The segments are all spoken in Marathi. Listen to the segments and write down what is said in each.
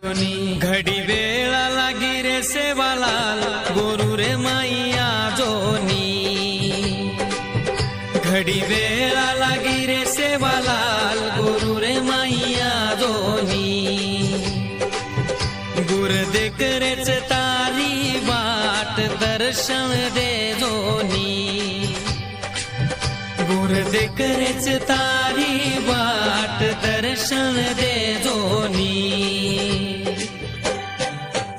घडी वेळा लागी रे सेवालाल गोरू रे माईया जोनी घडी वेळा लागी रे सेवालाल गोरू रे माईया जोनी गुर दे करेच तारी वाट दर्शन दे जोनी गुर दे करेच तारी वाट दर्शन दे जोनी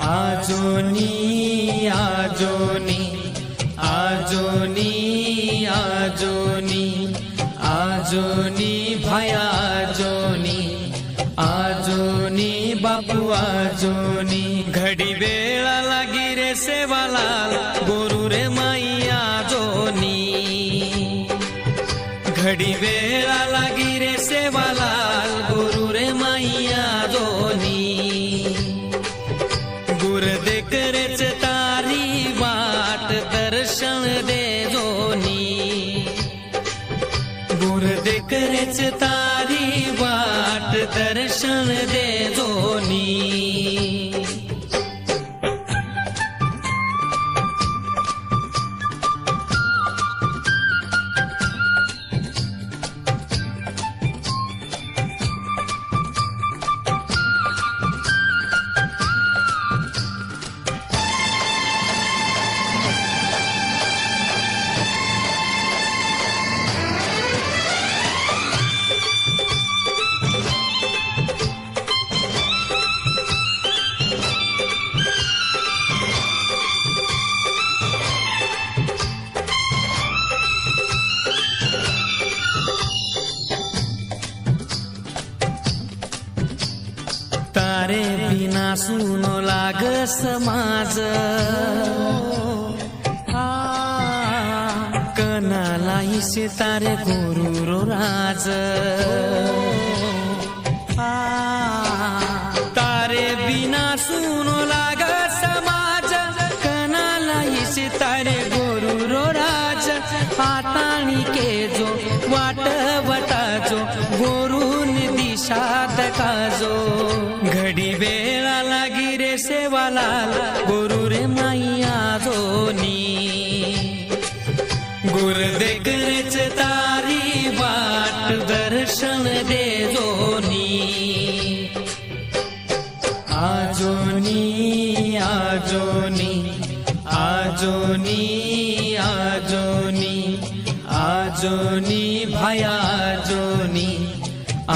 आजोनी आजोनी आजोनी आजोनी आजोनी भाया आजोनी आजोनी बापू आजोनी घडी वेळा लागी रे सेवालाल गोरू रे माईया जोनी घडी वेळा लागी रे सेवालाल गोरू रे माईया जोनी गुर दे करेच तारी वाट दर्शन दे जोनी गुर दे करेच तारी वाट दर्शन दे जोनी तारे बिना सुनो लाग समाज कनाला इसे तारे गोरू रो राज तारे बिना सुनो लाग समाज कनाला इसे तारे गोरू रो राज हातानी के जो वाट वटाजो गोरून दिशा दकाजो घडी वेळा लागी रे सेवालाल गोरू रे माईया जोनी गुर दे करेच तारी वाट दर्शन दे जोनी आजोनी आजोनी आजोनी आजोनी आजोनी भाया आजोनी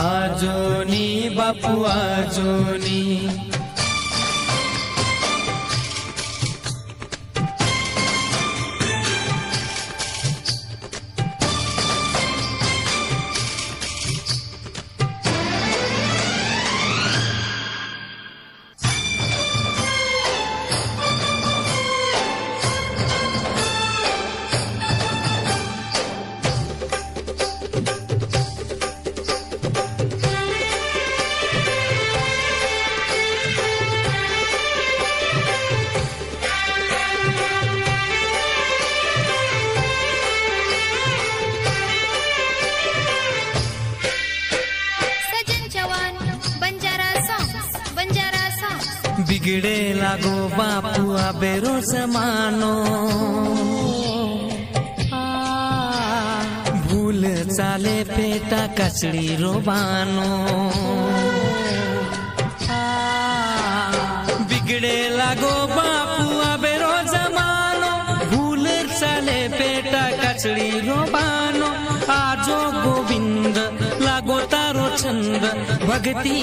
आजोनी बापू आजोनी बिगड़े लागो बापू आबेरो जमानो भूल चाले पेटा कचड़ी रोबानो बिगड़े लागो बापू आबेरो जमानो भूल चाले पेटा कचड़ी रोबानो आजो गोविंद लागो तारो छंद भक्ती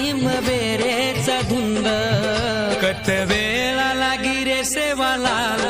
बेरेचा धुंद कत वेळा लागी रे सेवालाल